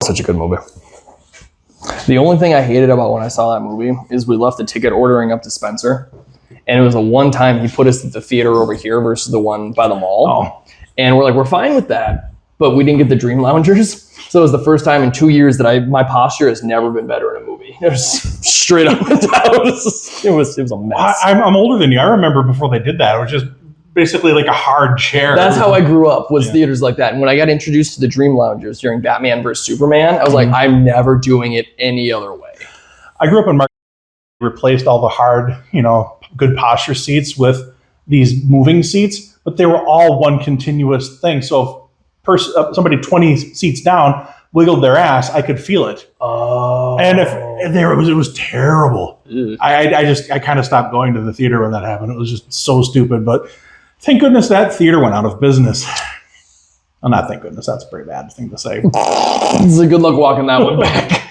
Such a good movie. The only thing I hated about when I saw that movie is we left the ticket ordering up to Spencer. And it was a one time he put us at the theater over here versus the one by the mall. Oh. And we're like, we're fine with that. But we didn't get the Dream Loungers. So it was the first time in 2 years that my posture has never been better in a movie. It was straight up and down. It was a mess. I'm older than you. I remember before they did that, it was just basically like a hard chair. That's how I grew up, was theaters like that. And when I got introduced to the Dream Loungers during Batman vs. Superman, I was like, I'm never doing it any other way. I grew up in replaced all the hard, good posture seats with these moving seats, but they were all one continuous thing. So if somebody 20 seats down wiggled their ass, I could feel it. Oh. And it was terrible. I kind of stopped going to the theater when that happened. It was just so stupid. But thank goodness that theater went out of business. Well, not thank goodness. That's a pretty bad thing to say. It's a good luck walking that one back.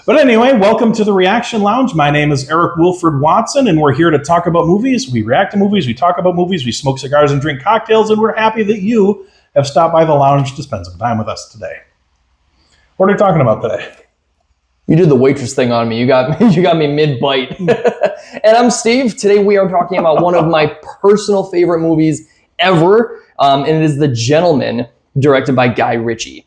But anyway, welcome to the Reaction Lounge. My name is Eric Wilford Watson, and we're here to talk about movies. We react to movies. We talk about movies. We smoke cigars and drink cocktails, and we're happy that you have stopped by the lounge to spend some time with us today. What are we talking about today? You did the waitress thing on me. You got me mid-bite. And I'm Steve. Today we are talking about one of my personal favorite movies ever, and it is The Gentleman, directed by Guy Ritchie.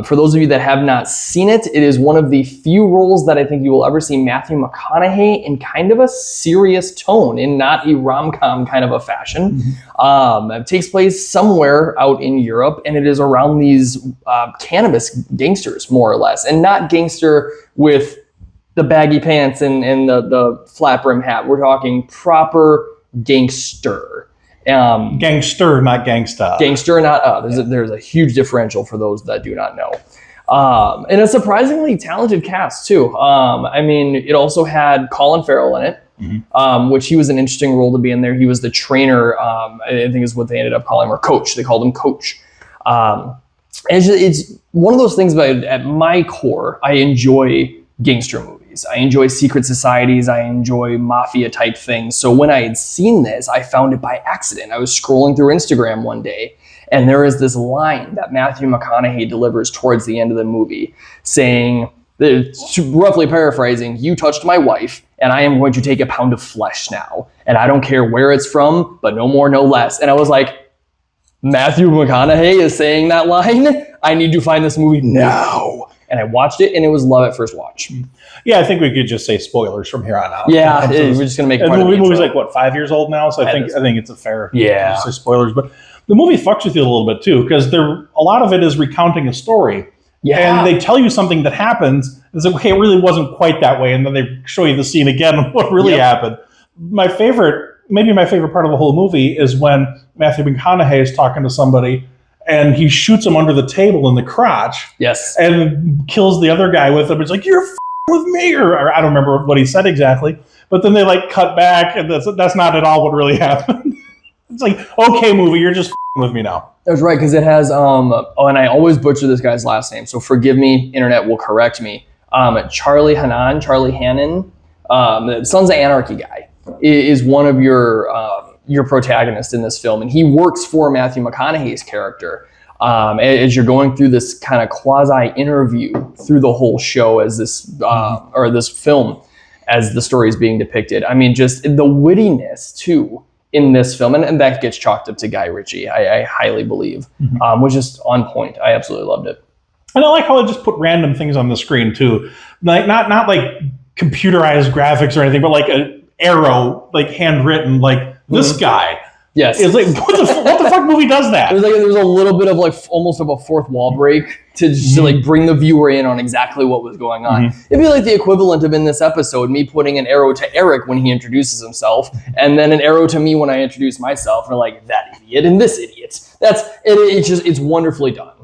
For those of you that have not seen it, it is one of the few roles that I think you will ever see Matthew McConaughey in kind of a serious tone, in not a rom-com kind of a fashion. It takes place somewhere out in Europe, and it is around these cannabis gangsters, more or less, and not gangster with the baggy pants and the flat brim hat. We're talking proper gangster. Gangster, not gangsta. Gangster, not there's a huge differential for those that do not know. And a surprisingly talented cast too. It also had Colin Farrell in it, which he was an interesting role to be in there. He was the trainer, I think is what they ended up calling him, or coach. They called him Coach. It's one of those things, but at my core, I enjoy gangster movies. I enjoy secret societies. I enjoy mafia type things. So when I had seen this, I found it by accident. I was scrolling through Instagram one day, and there is this line that Matthew McConaughey delivers towards the end of the movie saying, roughly paraphrasing, "You touched my wife, and I am going to take a pound of flesh now. And I don't care where it's from, but no more, no less." And I was like, Matthew McConaughey is saying that line? I need to find this movie now. And I watched it, and it was love at first watch. Yeah, I think we could just say spoilers from here on out. Yeah, we're just gonna make. And the movie's like 5 years old now, so I think it's a fair. Yeah, just say spoilers, but the movie fucks with you a little bit too, because a lot of it is recounting a story. Yeah, and they tell you something that happens. It's like, okay, it really wasn't quite that way, and then they show you the scene again of what really happened. Maybe my favorite part of the whole movie is when Matthew McConaughey is talking to somebody, and he shoots him under the table in the crotch. Yes. And kills the other guy with him. It's like, "You're with me," or I don't remember what he said exactly. But then they cut back, and that's not at all what really happened. It's like, okay, movie, you're just with me now. That's right, because it has and I always butcher this guy's last name, so forgive me. Internet will correct me. Charlie Hannon, the Sons of Anarchy guy, is one of your protagonist in this film, and he works for Matthew McConaughey's character as you're going through this kind of quasi interview through the whole show as this or this film as the story is being depicted. Just the wittiness too in this film, and that gets chalked up to Guy Ritchie, I highly believe, was just on point. I absolutely loved it. And I like how they just put random things on the screen too, like not like computerized graphics or anything, but like an arrow, like handwritten, like this guy. Yes. It's like, what the fuck movie does that? There's a little bit of almost of a fourth wall break to just bring the viewer in on exactly what was going on. It'd be like the equivalent of in this episode, me putting an arrow to Eric when he introduces himself, and then an arrow to me when I introduce myself. And like, that idiot and this idiot. It's wonderfully done.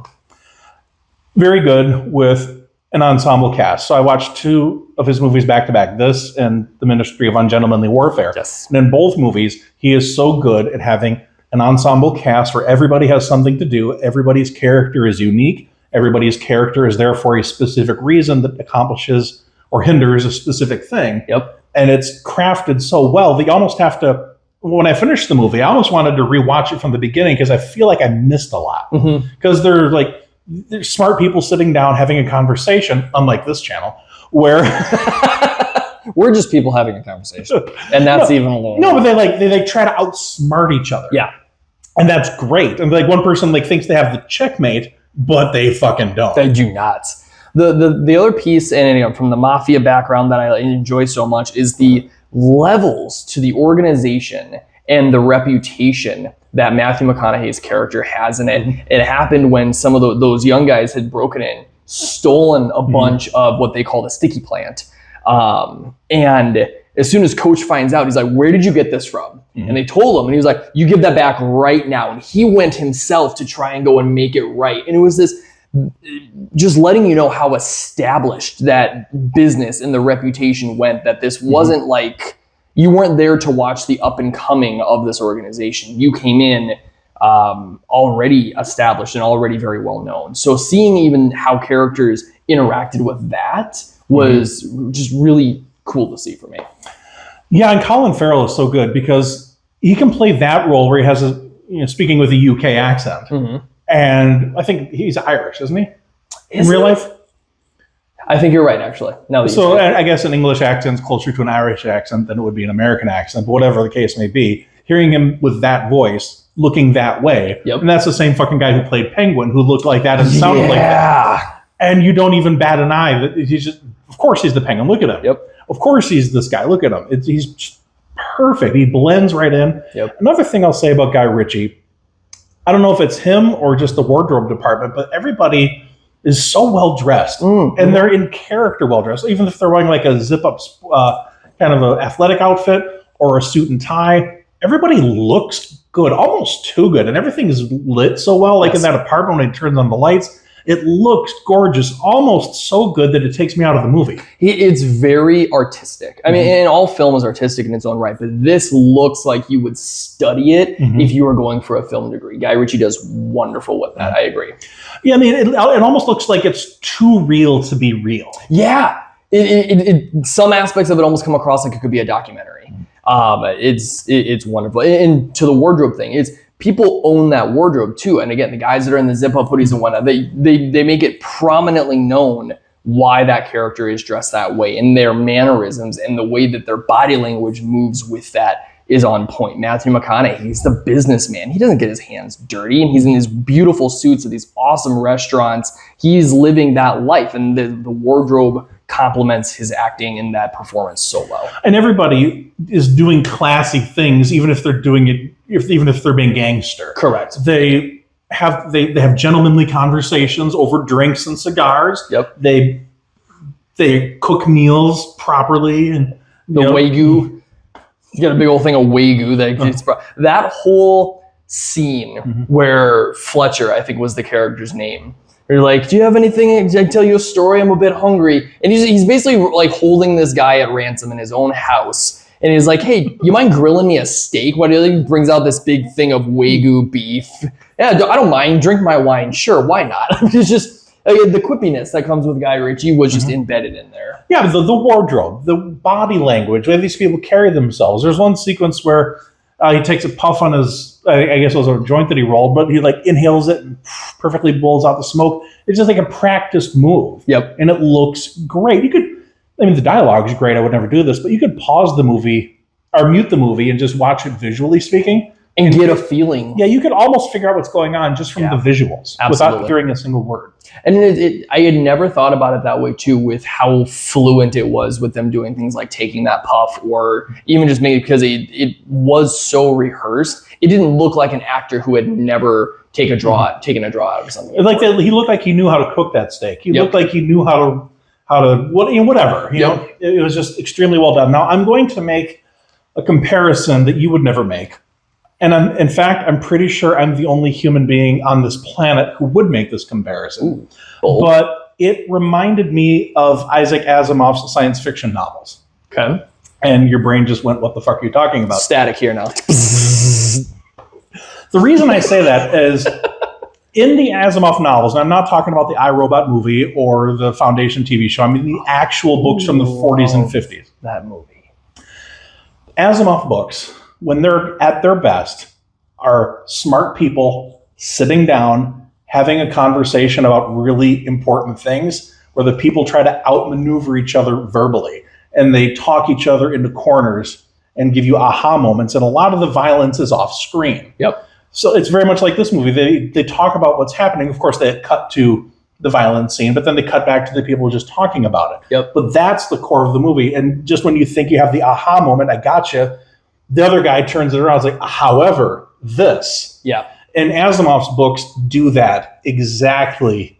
Very good with an ensemble cast. So I watched 2 of his movies back to back, this and The Ministry of Ungentlemanly Warfare. Yes. And in both movies, he is so good at having an ensemble cast where everybody has something to do. Everybody's character is unique. Everybody's character is there for a specific reason that accomplishes or hinders a specific thing. Yep. And it's crafted so well that you almost have to when I finished the movie, I almost wanted to rewatch it from the beginning because I feel like I missed a lot. Because there's smart people sitting down having a conversation, unlike this channel, where we're just people having a conversation, and that's even a little. No, but they try to outsmart each other. Yeah, and that's great. And like one person thinks they have the checkmate, but they fucking don't. They do not. The other piece, and from the mafia background that I enjoy so much, is the levels to the organization and the reputation that Matthew McConaughey's character has in it. It happened when some of those young guys had broken in, stolen a bunch of what they call the sticky plant. And as soon as Coach finds out, he's like, where did you get this from? And they told him, and he was like, you give that back right now. And he went himself to try and go and make it right. And it was this, just letting you know how established that business and the reputation went, that this wasn't like, you weren't there to watch the up and coming of this organization. You came in already established and already very well known. So seeing even how characters interacted with that was just really cool to see for me. Yeah, and Colin Farrell is so good because he can play that role where he has speaking with a UK accent. And I think he's Irish, isn't he? In real life? I think you're right, actually. So I guess an English accent's closer to an Irish accent than it would be an American accent, but whatever the case may be, hearing him with that voice, looking that way, and that's the same fucking guy who played Penguin, who looked like that and sounded like that. And you don't even bat an eye. That he's just, of course he's the Penguin. Look at him. Of course he's this guy. Look at him. He's just perfect. He blends right in. Another thing I'll say about Guy Ritchie, I don't know if it's him or just the wardrobe department, but everybody is so well dressed, and they're in character well dressed. Even if they're wearing like a zip up kind of an athletic outfit or a suit and tie, everybody looks good, almost too good, and everything is lit so well. Like in that apartment when he turns on the lights, it looks gorgeous, almost so good that it takes me out of the movie. It's very artistic. I mean, and all film is artistic in its own right, but this looks like you would study it if you were going for a film degree. Guy Ritchie does wonderful with that. I agree. Yeah, I mean, it almost looks like it's too real to be real. Yeah. Some aspects of it almost come across like it could be a documentary. It's wonderful. And to the wardrobe thing, people own that wardrobe too. And again, the guys that are in the zip-up hoodies and whatnot, they make it prominently known why that character is dressed that way, and their mannerisms and the way that their body language moves with that is on point. Matthew McConaughey, he's the businessman. He doesn't get his hands dirty, and he's in these beautiful suits at these awesome restaurants. He's living that life, and the wardrobe complements his acting in that performance so well. And everybody is doing classy things, even if they're doing it, even if they're being gangster. Correct. They have gentlemanly conversations over drinks and cigars. They cook meals properly, and the Wagyu. You got a big old thing of Wagyu that whole scene where Fletcher, I think was the character's name. You're like, do you have anything? I tell you a story. I'm a bit hungry. And he's basically like holding this guy at ransom in his own house. And he's like, hey, you mind grilling me a steak? What he brings out this big thing of Wagyu beef. Yeah, I don't mind. Drink my wine. Sure, why not? It's just the quippiness that comes with Guy Ritchie was just embedded in there. Yeah, the wardrobe, the body language, the way these people carry themselves. There's one sequence where he takes a puff on his, I guess it was a joint that he rolled, but he inhales it and perfectly blows out the smoke. It's just like a practiced move. And it looks great. The dialogue is great. I would never do this, but you could pause the movie or mute the movie and just watch it visually speaking. And get a feeling. Yeah, you could almost figure out what's going on just from the visuals without hearing a single word. And I had never thought about it that way too, with how fluent it was with them doing things like taking that puff, or even just maybe because it was so rehearsed. It didn't look like an actor who had never taken a draw out of something. He looked like he knew how to cook that steak. He looked like he knew how to whatever. It was just extremely well done. Now I'm going to make a comparison that you would never make. And I'm pretty sure I'm the only human being on this planet who would make this comparison. But it reminded me of Isaac Asimov's science fiction novels. Okay. And your brain just went, what the fuck are you talking about? Static here now. The reason I say that is in the Asimov novels, and I'm not talking about the iRobot movie or the Foundation TV show, I mean the actual books from the 40s and 50s. That movie. Asimov books when they're at their best, are smart people sitting down, having a conversation about really important things, where the people try to outmaneuver each other verbally, and they talk each other into corners and give you aha moments. And a lot of the violence is off screen. Yep. So it's very much like this movie. They talk about what's happening. Of course, they cut to the violent scene, but then they cut back to the people just talking about it. Yep. But that's the core of the movie. And just when you think you have the aha moment, I gotcha, the other guy turns it around. It's like, however, this. Yeah. And Asimov's books do that exactly.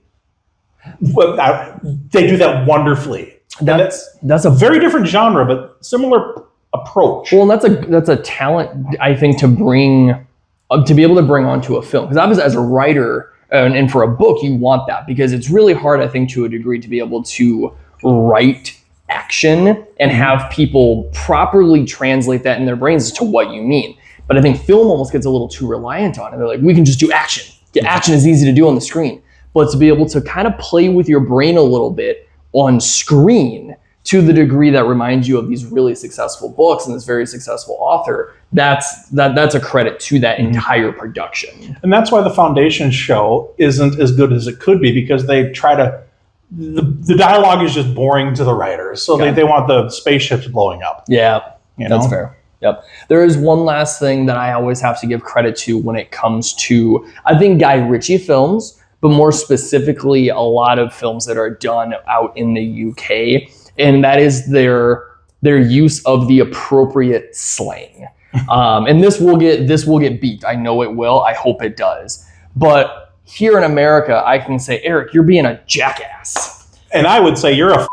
They do that wonderfully. That's a very different genre, but similar approach. Well, and that's a talent, I think, to be able to bring onto a film. Because obviously, as a writer and for a book, you want that, because it's really hard, I think, to a degree, to be able to write action and have people properly translate that in their brains as to what you mean. But I think film almost gets a little too reliant on it. They're like, we can just do action. Action is easy to do on the screen. But to be able to kind of play with your brain a little bit on screen to the degree that reminds you of these really successful books and this very successful author, that's a credit to that entire production. And that's why the Foundation show isn't as good as it could be, because they try to, the dialogue is just boring to the writers. So they want the spaceships blowing up. Yeah, that's fair. Yep. There is one last thing that I always have to give credit to when it comes to, I think, Guy Ritchie films, but more specifically, a lot of films that are done out in the UK. And that is their use of the appropriate slang. And this will get beeped. I know it will. I hope it does. But here in America, I can say, Eric, you're being a jackass. And I would say you're a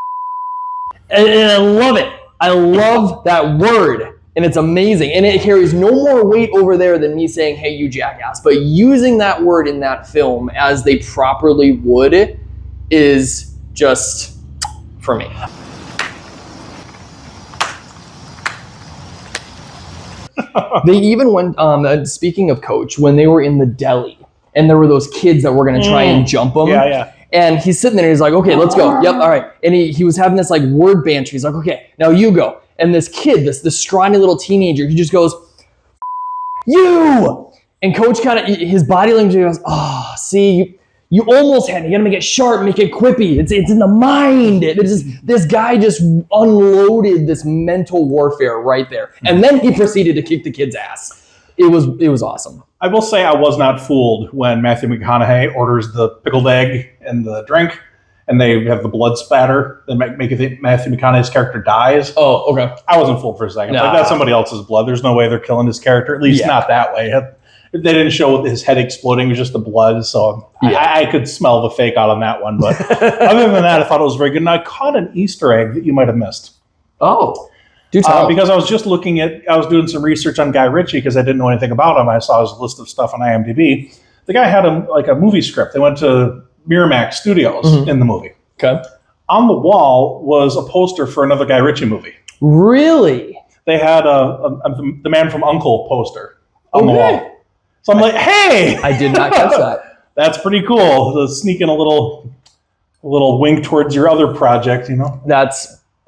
and I love it. I love that word. And it's amazing. And it carries no more weight over there than me saying, hey, you jackass. But using that word in that film as they properly would is just, for me. They even went, speaking of Coach, when they were in the deli and there were those kids that were going to try and jump them. Yeah. And he's sitting there and he's like, okay, let's go. Yep, all right. And he was having this like word banter. He's like, okay, now you go. And this kid, this scrawny little teenager, he just goes, you! And Coach kind of, his body language goes, oh, see, you almost had it. You got to make it sharp, make it quippy. It's in the mind. This guy just unloaded this mental warfare right there. And then he proceeded to kick the kid's ass. It was awesome. I will say I was not fooled when Matthew McConaughey orders the pickled egg and the drink, and they have the blood splatter that make you think Matthew McConaughey's character dies. Oh, okay. I wasn't fooled for a second. Nah. Like, that's somebody else's blood. There's no way they're killing his character, at least not that way. They didn't show his head exploding. It was just the blood. So I could smell the fake out on that one. But other than that, I thought it was very good. And I caught an Easter egg that you might have missed. Oh, do tell. Because I was just I was doing some research on Guy Ritchie because I didn't know anything about him. I saw his list of stuff on IMDb. The guy had a movie script. They went to Miramax Studios in the movie. Okay. On the wall was a poster for another Guy Ritchie movie. Really? They had the Man from U.N.C.L.E. poster on the wall. So I'm like, hey! I did not catch that. That's pretty cool. Sneaking a little wink towards your other project, you know?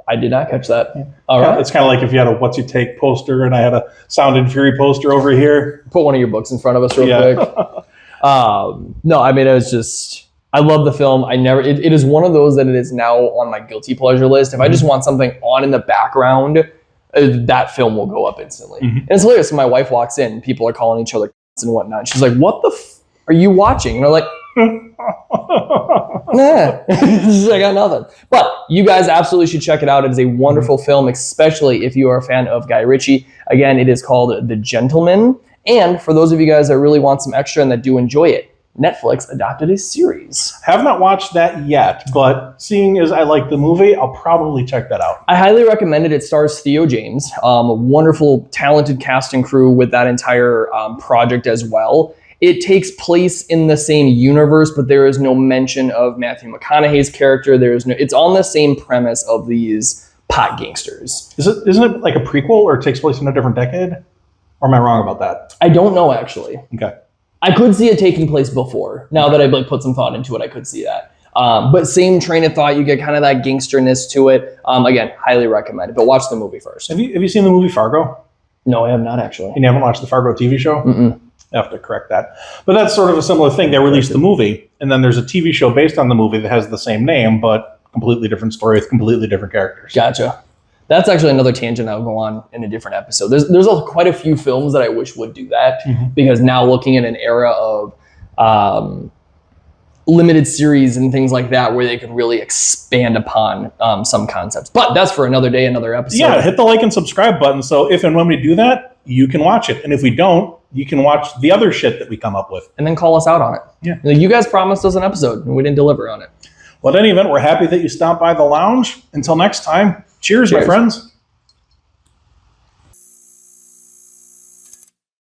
I did not catch that. Yeah. All right. It's kind of like if you had a What's You Take poster and I had a Sound and Fury poster over here. Put one of your books in front of us real quick. No, I mean, it was just, I love the film. It is one of those that it is now on my guilty pleasure list. If I just want something on in the background, that film will go up instantly. And it's hilarious. My wife walks in, people are calling each other and whatnot. She's like, what the are you watching? And they're like, nah. I got nothing. But you guys absolutely should check it out. It is a wonderful film, especially if you are a fan of Guy Ritchie. Again, it is called The Gentleman. And for those of you guys that really want some extra and that do enjoy it, Netflix adopted a series. Have not watched that yet, but seeing as I like the movie, I'll probably check that out. I highly recommend it. It stars Theo James, a wonderful, talented cast and crew with that entire project as well. It takes place in the same universe, but there is no mention of Matthew McConaughey's character. It's on the same premise of these pot gangsters. Isn't it like a prequel or it takes place in a different decade? Or am I wrong about that? I don't know, actually. Okay. I could see it taking place before. Now that I've put some thought into it, I could see that. But same train of thought, you get kind of that gangsterness to it. Again, highly recommend it, but watch the movie first. Have you seen the movie Fargo? No, I have not actually. And you haven't watched the Fargo TV show? Mm-mm. I have to correct that. But that's sort of a similar thing. They released the movie, and then there's a TV show based on the movie that has the same name, but completely different story with completely different characters. Gotcha. That's actually another tangent I'll go on in a different episode. There's quite a few films that I wish would do that, because now looking at an era of limited series and things like that where they could really expand upon some concepts. But that's for another day, another episode. Yeah, hit the like and subscribe button. So if and when we do that, you can watch it. And if we don't, you can watch the other shit that we come up with. And then call us out on it. Yeah. You guys promised us an episode and we didn't deliver on it. Well, in any event, we're happy that you stopped by the lounge. Until next time, cheers. My friends.